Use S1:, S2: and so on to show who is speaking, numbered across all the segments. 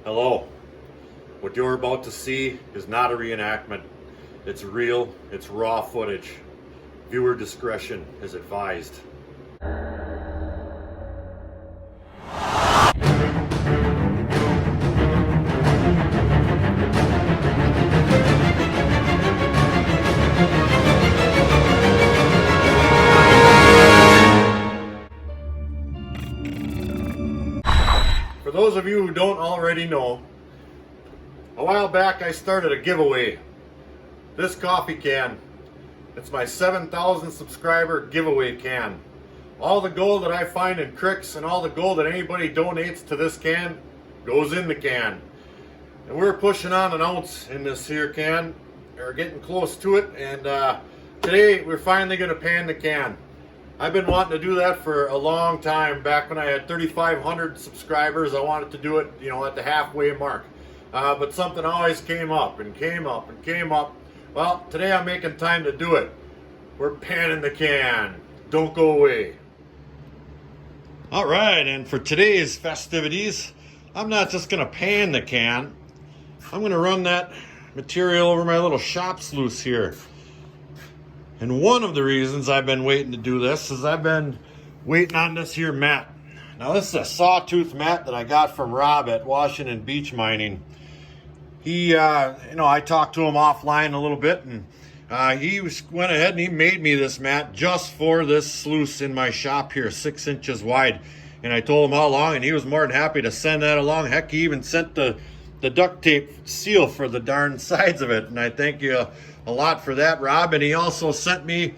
S1: Hello. What you're about to see is not a reenactment. It's real, it's raw footage. Viewer discretion is advised. For those of you who don't already know, a while back I started a giveaway. This coffee can, it's my 7,000 subscriber giveaway can. All the gold that I find in cricks and all the gold that anybody donates to this can goes in the can. And we're pushing on an ounce in this here can. We're getting close to it, and today we're finally going to pan the can. I've been wanting to do that for a long time. Back when I had 3,500 subscribers, I wanted to do it, at the halfway mark. But something always came up and came up and came up. Well, today I'm making time to do it. We're panning the can. Don't go away. All right, and for today's festivities, I'm not just going to pan the can. I'm going to run that material over my little shop sluice here. And one of the reasons I've been waiting to do this is I've been waiting on this here mat. Now this is a sawtooth mat that I got from Rob at Washington Beach Mining. He, I talked to him offline a little bit, and he went ahead and he made me this mat just for this sluice in my shop here, 6 inches wide. And I told him how long, and he was more than happy to send that along. Heck, he even sent the duct tape seal for the darn sides of it, and I thank you a lot for that, Rob. And he also sent me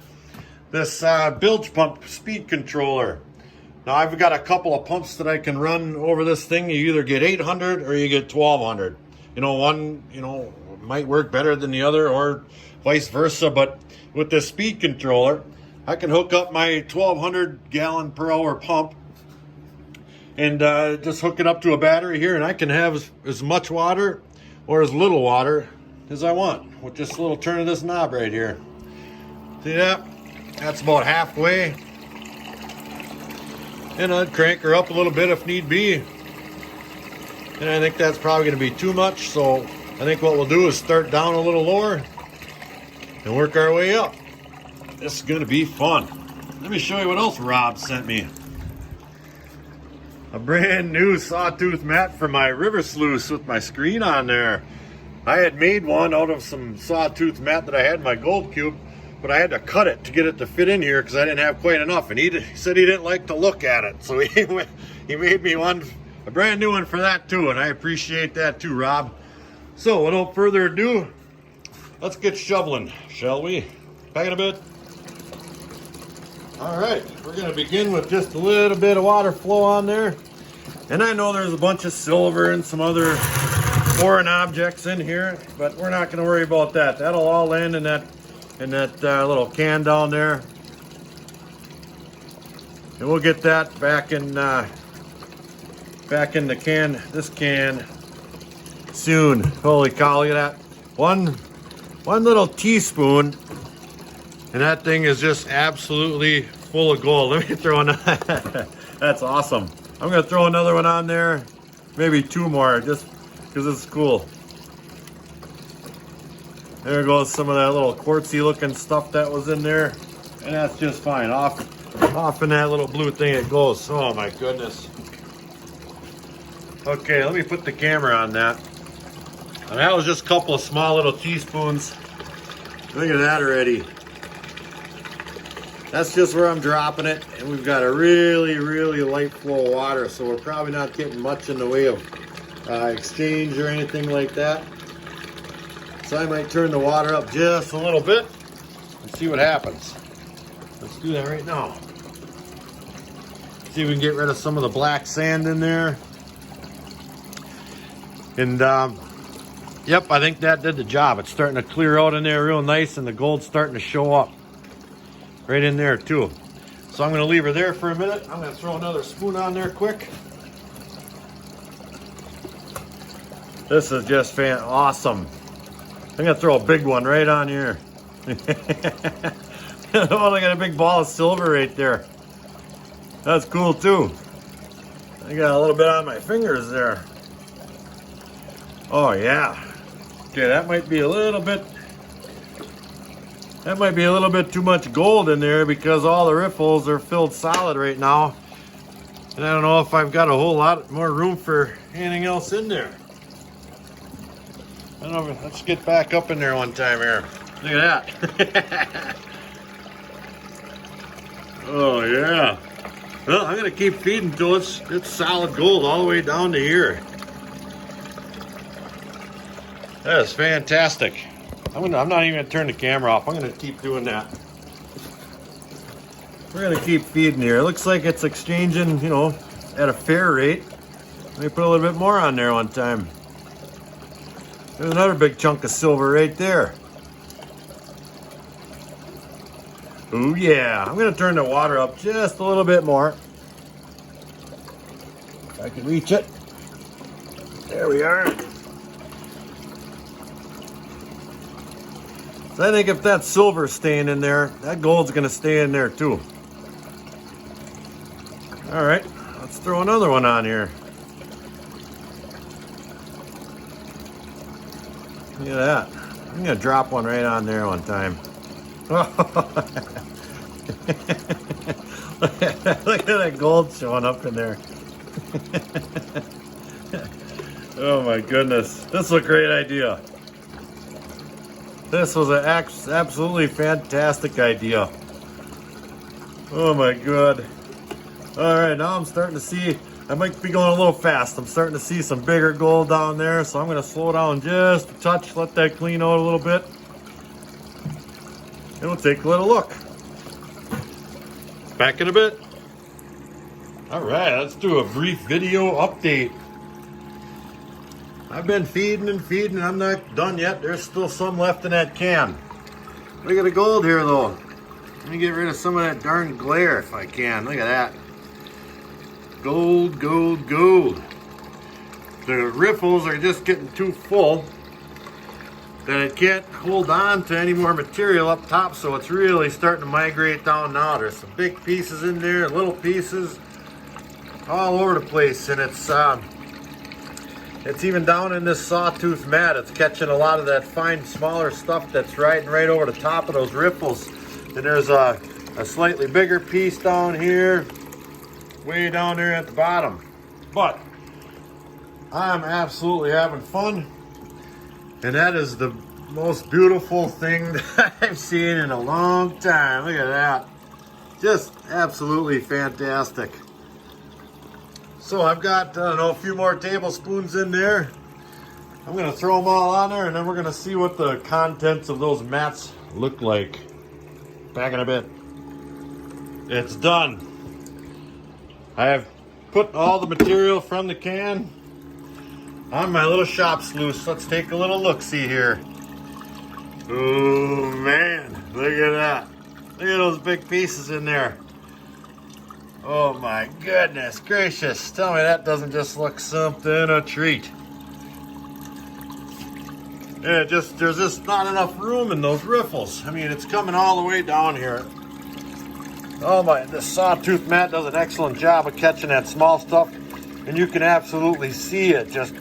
S1: this bilge pump speed controller. Now I've got a couple of pumps that I can run over this thing. You either get 800 or you get 1200. One might work better than the other or vice versa, but with this speed controller I can hook up my 1200 gallon per hour pump and just hook it up to a battery here, and I can have as much water or as little water as I want with this little turn of this knob right here. See that? That's about halfway. And I'd crank her up a little bit if need be. And I think that's probably going to be too much, so I think what we'll do is start down a little lower and work our way up. This is going to be fun. Let me show you what else Rob sent me. A brand new sawtooth mat for my river sluice with my screen on there. I had made one out of some sawtooth mat that I had in my gold cube, but I had to cut it to get it to fit in here because I didn't have quite enough, and he said he didn't like to look at it, so he made me one, a brand new one for that too, and I appreciate that too, Rob. So without further ado, let's get shoveling, shall we? Back in a bit. All right, we're going to begin with just a little bit of water flow on there. And I know there's a bunch of silver and some other foreign objects in here, but we're not going to worry about that. That'll all land in that little can down there. And we'll get that back in the can, this can, soon. Holy cow, look at that. One little teaspoon, and that thing is just absolutely full of gold. Let me throw another. That's awesome. I'm going to throw another one on there, maybe two more, just because it's cool. There goes some of that little quartzy looking stuff that was in there, and that's just fine. Off in that little blue thing it goes. Oh my goodness. Okay, let me put the camera on that. And that was just a couple of small little teaspoons. Look at that already. That's just where I'm dropping it, and we've got a really, really light flow of water, so we're probably not getting much in the way of exchange or anything like that. So I might turn the water up just a little bit and see what happens. Let's do that right now. See if we can get rid of some of the black sand in there. And yep, I think that did the job. It's starting to clear out in there real nice, and the gold's starting to show up right in there too. So I'm going to leave her there for a minute. I'm going to throw another spoon on there quick. This is just awesome. I'm going to throw a big one right on here. Oh, I got a big ball of silver right there. That's cool too. I got a little bit on my fingers there. Oh yeah. Okay, that might be a little bit too much gold in there because all the riffles are filled solid right now. And I don't know if I've got a whole lot more room for anything else in there. I don't know, let's get back up in there one time here. Look at that. Oh yeah. Well, I'm gonna keep feeding till it's solid gold all the way down to here. That is fantastic. I'm not even gonna turn the camera off. I'm gonna keep doing that. We're gonna keep feeding here. It looks like it's exchanging, you know, at a fair rate. Let me put a little bit more on there one time. There's another big chunk of silver right there. Oh yeah, I'm gonna turn the water up just a little bit more. If I can reach it. There we are. So I think if that silver's staying in there, that gold's gonna stay in there too. All right, let's throw another one on here. Look at that. I'm gonna drop one right on there one time. Look at that gold showing up in there. Oh my goodness. This is a great idea. This was an absolutely fantastic idea. Oh my god. Alright, now I'm starting to see, I might be going a little fast. I'm starting to see some bigger gold down there, so I'm going to slow down just a touch, let that clean out a little bit. And we'll take a little look. Back in a bit. Alright, let's do a brief video update. I've been feeding and feeding. I'm not done yet. There's still some left in that can. Look at the gold here though. Let me get rid of some of that darn glare if I can. Look at that. Gold, gold, gold. The riffles are just getting too full that it can't hold on to any more material up top, so it's really starting to migrate down now. There's some big pieces in there, little pieces, all over the place, and it's even down in this sawtooth mat. It's catching a lot of that fine, smaller stuff that's riding right over the top of those riffles. And there's a slightly bigger piece down here, way down there at the bottom. But I'm absolutely having fun, and that is the most beautiful thing that I've seen in a long time. Look at that. Just absolutely fantastic. So I've got, I don't know, a few more tablespoons in there. I'm gonna throw them all on there, and then we're gonna see what the contents of those mats look like. Back in a bit. It's done. I have put all the material from the can on my little shop sluice. Let's take a little look-see here. Oh man, look at that. Look at those big pieces in there. Oh my goodness gracious. Tell me that doesn't just look something a treat. Yeah, there's just not enough room in those riffles. I mean, it's coming all the way down here. Oh my, this sawtooth mat does an excellent job of catching that small stuff, and you can absolutely see it just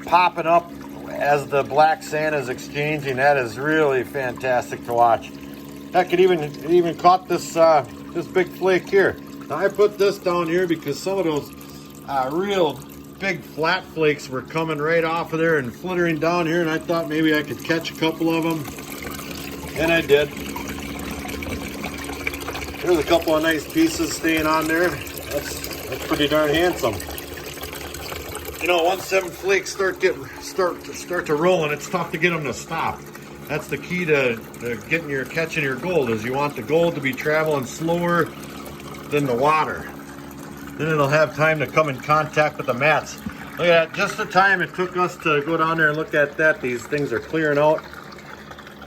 S1: popping up as the black sand is exchanging. That is really fantastic to watch. Heck, it even caught this this big flake here. Now I put this down here because some of those real big flat flakes were coming right off of there and flittering down here, and I thought maybe I could catch a couple of them, and I did. There's a couple of nice pieces staying on there. That's pretty darn handsome. You know, once them flakes start to rolling, it's tough to get them to stop. That's the key to catching your gold, is you want the gold to be traveling slower than the water. Then it'll have time to come in contact with the mats. Look at that, just the time it took us to go down there and look at that. These things are clearing out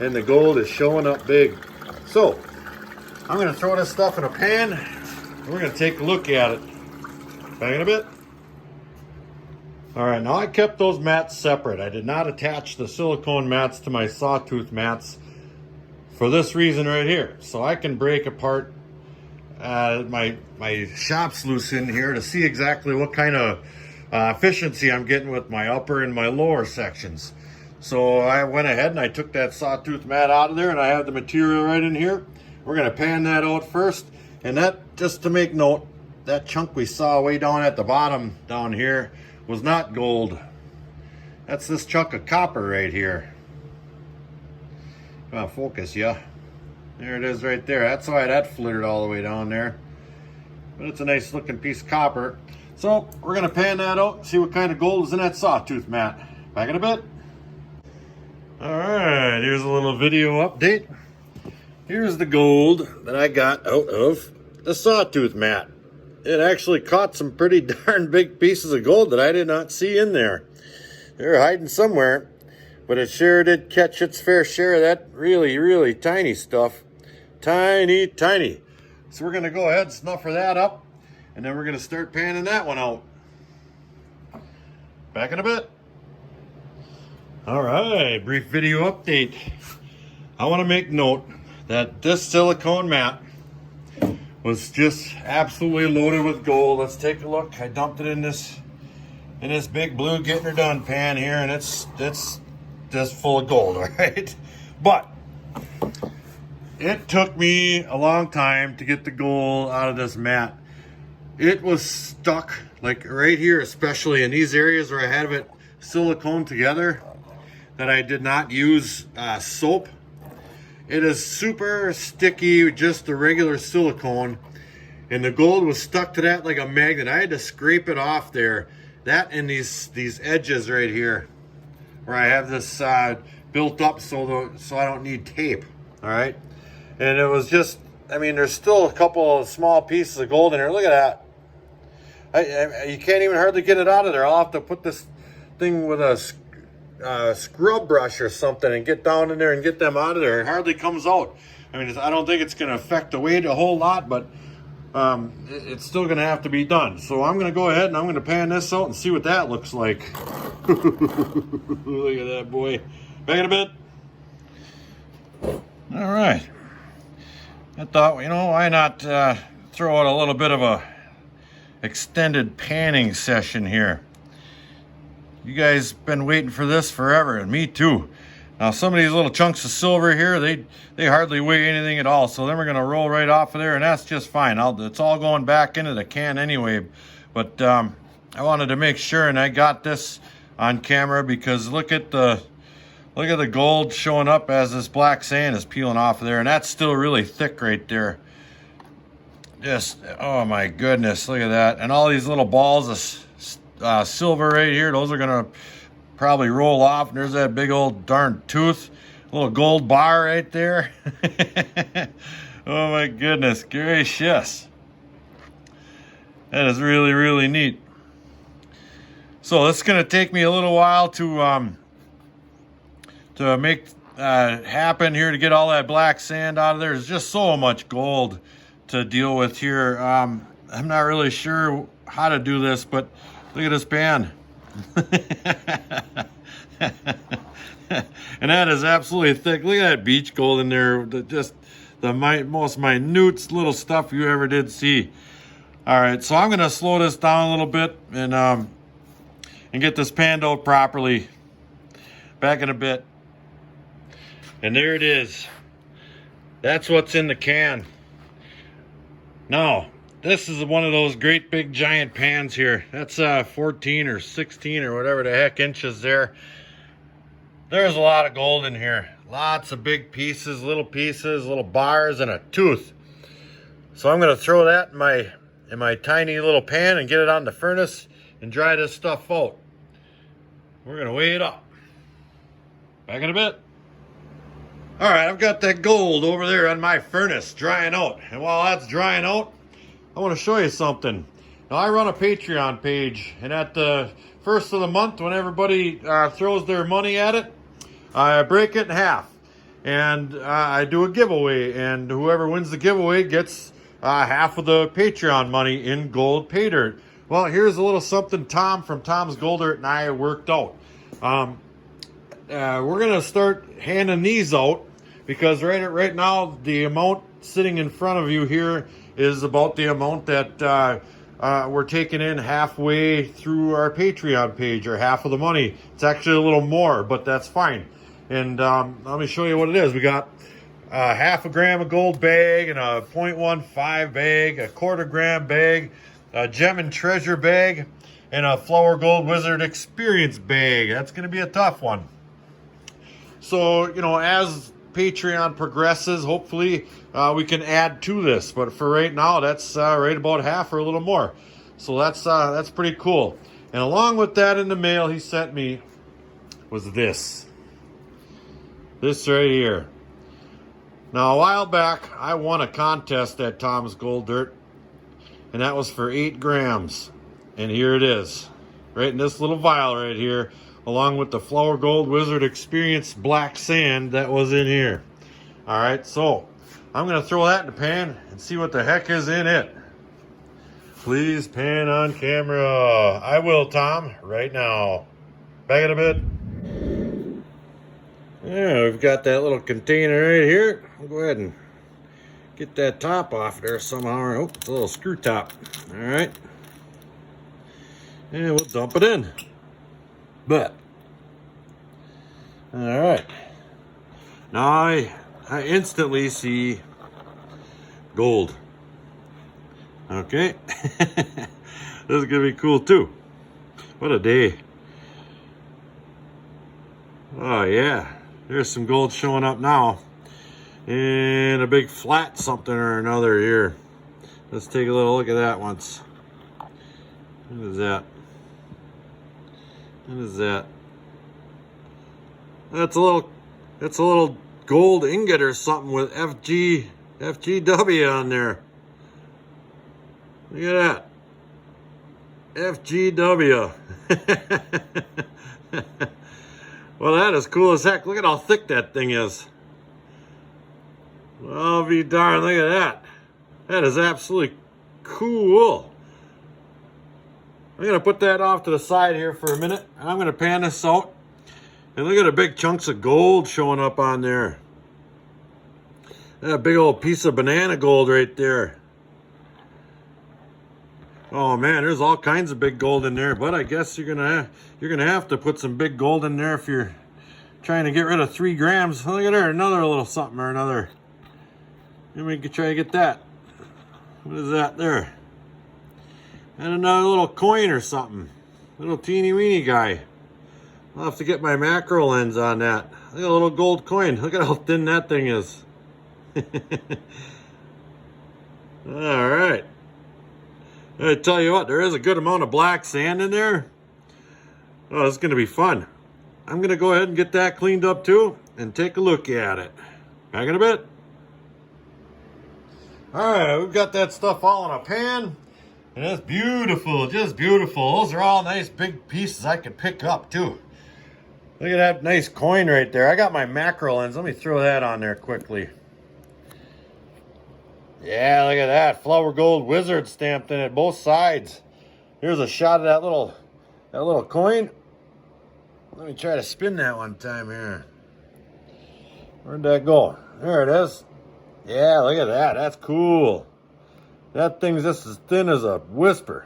S1: and the gold is showing up big. So I'm gonna throw this stuff in a pan and we're gonna take a look at it. Back in a bit. All right, now I kept those mats separate. I did not attach the silicone mats to my sawtooth mats for this reason right here. So I can break apart my shop sluice in here to see exactly what kind of efficiency I'm getting with my upper and my lower sections. So I went ahead and I took that sawtooth mat out of there, and I have the material right in here. We're going to pan that out first. And that, just to make note, that chunk we saw way down at the bottom down here was not gold. That's this chunk of copper right here. Come on, focus, yeah. There it is right there. That's why that flittered all the way down there. But it's a nice looking piece of copper. So we're going to pan that out and see what kind of gold is in that sawtooth mat. Back in a bit. Alright, here's a little video update. Here's the gold that I got out of the sawtooth mat. It actually caught some pretty darn big pieces of gold that I did not see in there. They're hiding somewhere, but it sure did catch its fair share of that really, really tiny stuff. Tiny, tiny. So we're going to go ahead and snuffer that up, and then we're going to start panning that one out. Back in a bit. All right, brief video update. I want to make note that this silicone mat was just absolutely loaded with gold. Let's take a look. I dumped it in this big blue getting her done pan here, and it's just full of gold, all right? But it took me a long time to get the gold out of this mat. It was stuck, like right here, especially in these areas where I had it silicone together, that I did not use soap. It is super sticky, just the regular silicone, and the gold was stuck to that like a magnet. I had to scrape it off there. That and these edges right here, where I have this built up so I don't need tape. All right, and it was just, I mean, there's still a couple of small pieces of gold in here. Look at that. You can't even hardly get it out of there. I'll have to put this thing with a scrub brush or something and get down in there and get them out of there. It hardly comes out. I mean, I don't think it's going to affect the weight a whole lot, but it's still going to have to be done. So I'm going to go ahead and I'm going to pan this out and see what that looks like. Look at that, boy. Back in a bit. All right. I thought, you know, why not throw out a little bit of a extended panning session here. You guys been waiting for this forever, and me too. Now some of these little chunks of silver here, they hardly weigh anything at all, so then we're gonna roll right off of there, and that's just fine. It's all going back into the can anyway. But I wanted to make sure, and I got this on camera because look at the gold showing up as this black sand is peeling off of there, and that's still really thick right there. Just, oh my goodness, look at that. And all these little balls of silver right here, those are gonna probably roll off, and there's that big old darn tooth, little gold bar right there. Oh my goodness gracious, that is really, really neat. So it's gonna take me a little while to make happen here, to get all that black sand out of there. There's just so much gold to deal with here. I'm not really sure how to do this, but look at this pan. And that is absolutely thick. Look at that beach gold in there. Just the most minute little stuff you ever did see. All right, so I'm gonna slow this down a little bit and get this panned out properly. Back in a bit. And there it is. That's what's in the can. Now, this is one of those great big giant pans here. That's 14 or 16 or whatever the heck inches there. There's a lot of gold in here. Lots of big pieces, little bars, and a tooth. So I'm gonna throw that in my tiny little pan and get it on the furnace and dry this stuff out. We're gonna weigh it up. Back in a bit. All right, I've got that gold over there on my furnace drying out. And while that's drying out, I want to show you something. Now, I run a Patreon page, and at the first of the month, when everybody throws their money at it, I break it in half. And I do a giveaway, and whoever wins the giveaway gets half of the Patreon money in gold pay dirt. Well, here's a little something Tom from Tom's Gold Dirt and I worked out. We're going to start handing these out because right now the amount sitting in front of you here is about the amount that we're taking in halfway through our Patreon page, or half of the money. It's actually a little more, but that's fine. And let me show you what it is. We got half a gram of gold bag, and a 0.15 bag, a quarter gram bag, a gem and treasure bag, and a Flower Gold Wizard Experience bag. That's going to be a tough one. So, you know, as Patreon progresses, hopefully we can add to this. But for right now, that's right about half or a little more. So that's pretty cool. And along with that in the mail he sent me was this. This right here. Now, a while back, I won a contest at Tom's Gold Dirt, and that was for 8 grams. And here it is, right in this little vial right here, along with the Flower Gold Wizard Experience black sand that was in here. All right, so I'm going to throw that in the pan and see what the heck is in it. Please pan on camera. I will, Tom, right now. Back in a bit. Yeah, we've got that little container right here. I'll go ahead and get that top off there somehow. Oh, it's a little screw top. All right. And we'll dump it in. But, all right. Now I instantly see gold. Okay. This is going to be cool too. What a day. Oh yeah. There's some gold showing up now. And a big flat something or another here. Let's take a little look at that once. What is that? What is that? That's a little gold ingot or something with FGW on there. Look at that. FGW. Well, that is cool as heck. Look at how thick that thing is. I'll be darned, look at that. That is absolutely cool. I'm going to put that off to the side here for a minute. And I'm going to pan this out. And look at the big chunks of gold showing up on there. That big old piece of banana gold right there. Oh man, there's all kinds of big gold in there. But I guess you're gonna have to put some big gold in there if you're trying to get rid of 3 grams. Look at there, another little something or another. Then we can try to get that. What is that there? And another little coin or something. Little teeny weeny guy. I'll have to get my macro lens on that. Look at a little gold coin. Look at how thin that thing is. All right. I tell you what, there is a good amount of black sand in there. Oh, it's going to be fun. I'm going to go ahead and get that cleaned up too and take a look at it. Back in a bit. All right, we've got that stuff all in a pan. And it's beautiful, just beautiful. Those are all nice big pieces I could pick up too. Look at that nice coin right there. I got my macro lens. Let me throw that on there quickly. Yeah, look at that. Flower Gold Wizard stamped in it, both sides. Here's a shot of that little coin. Let me try to spin that one time here. Where'd that go? There it is. Yeah, look at that. That's cool. That thing's just as thin as a whisper.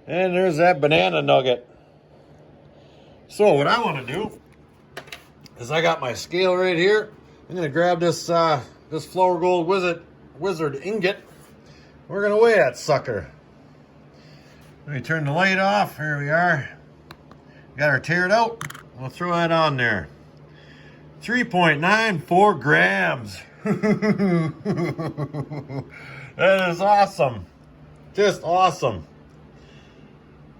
S1: And there's that banana nugget. So what I want to do is I got my scale right here. I'm going to grab this Flower Gold Wizard ingot. We're going to weigh that sucker. Let me turn the light off. Here we are. Got her tiered out. We'll throw that on there. 3.94 grams. That is awesome. Just awesome.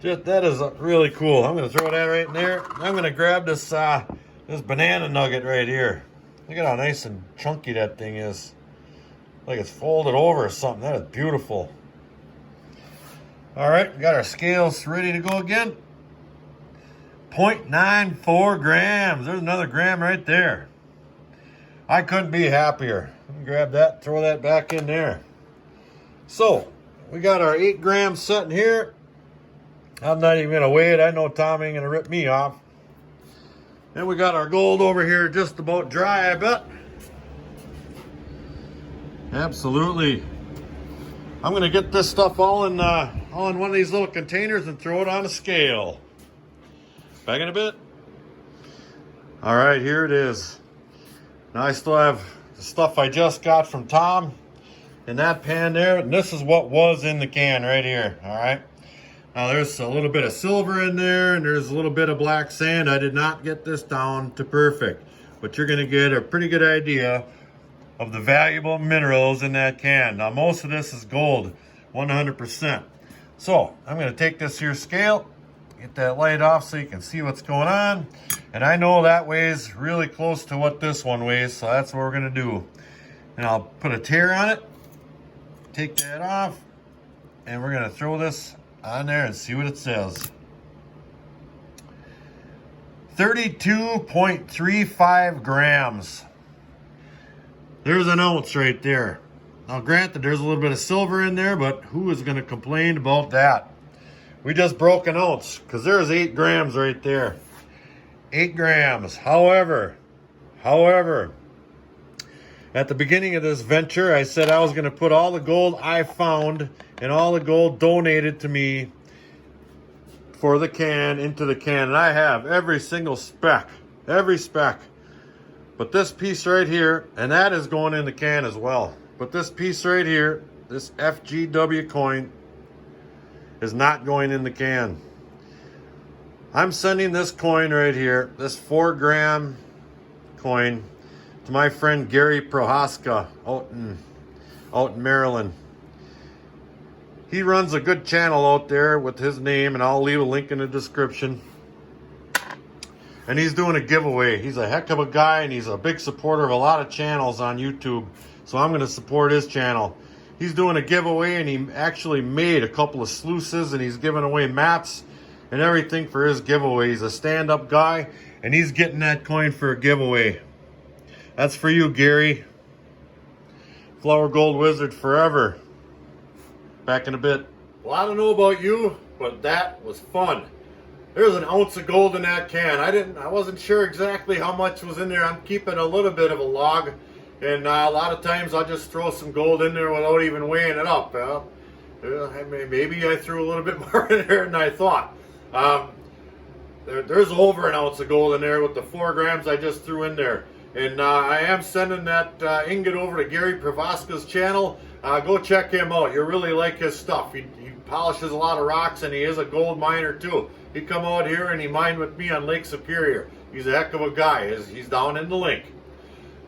S1: That is really cool. I'm going to throw that right in there. I'm going to grab this banana nugget right here. Look at how nice and chunky that thing is. Like it's folded over or something. That is beautiful. All right, we got our scales ready to go again. 0.94 grams. There's another gram right there. I couldn't be happier. Let me grab that, throw that back in there. So, we got our 8 grams sitting here. I'm not even going to weigh it. I know Tom ain't going to rip me off. And we got our gold over here just about dry, I bet. Absolutely. I'm going to get this stuff all in all in one of these little containers and throw it on a scale. Back in a bit. All right, here it is. Now I still have the stuff I just got from Tom in that pan there, and this is what was in the can right here. All right. Now there's a little bit of silver in there, and there's a little bit of black sand. I did not get this down to perfect, but you're gonna get a pretty good idea of the valuable minerals in that can. Now most of this is gold, 100%. So I'm gonna take this here scale, get that light off so you can see what's going on. And I know that weighs really close to what this one weighs, so that's what we're gonna do. And I'll put a tare on it, take that off, and we're gonna throw this on there and see what it says. 32.35 grams. There's an ounce right there. Now granted, there's a little bit of silver in there, but who is gonna complain about that? We just broke an ounce, because there's 8 grams right there. 8 grams. However, at the beginning of this venture, I said I was going to put all the gold I found and all the gold donated to me for the can into the can. And I have every single speck, every speck. But this piece right here, and that is going in the can as well. But this piece right here, this FGW coin, is not going in the can. I'm sending this coin right here, this 4-gram coin, to my friend Gary Prochazka out in Maryland. He runs a good channel out there with his name, and I'll leave a link in the description. And he's doing a giveaway. He's a heck of a guy, and he's a big supporter of a lot of channels on YouTube. So I'm going to support his channel. He's doing a giveaway, and he actually made a couple of sluices, and he's giving away mats and everything for his giveaway. He's a stand-up guy, and he's getting that coin for a giveaway. That's for you, Gary. Flower Gold Wizard forever. Back in a bit. Well, I don't know about you, but that was fun. There's an ounce of gold in that can. I wasn't sure exactly how much was in there. I'm keeping a little bit of a log, and a lot of times I'll just throw some gold in there without even weighing it up. Maybe I threw a little bit more in there than I thought. There's over an ounce of gold in there with the 4 grams I just threw in there. And I am sending that ingot over to Gary Prochazka's channel. Go check him out. You'll really like his stuff. He polishes a lot of rocks, and he is a gold miner too. He come out here and he mined with me on Lake Superior. He's a heck of a guy. He's down in the link.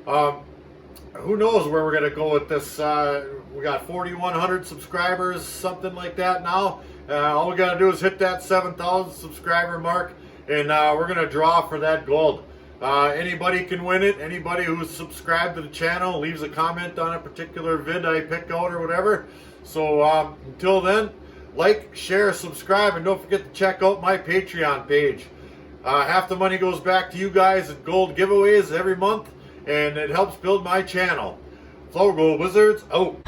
S1: Who knows where we're going to go with this. We got 4,100 subscribers, something like that now. All we got to do is hit that 7,000 subscriber mark, and we're going to draw for that gold. Anybody can win it. Anybody who's subscribed to the channel leaves a comment on a particular vid I pick out or whatever. So until then, like, share, subscribe, and don't forget to check out my Patreon page. Half the money goes back to you guys at gold giveaways every month, and it helps build my channel. Flower Gold Wizards out.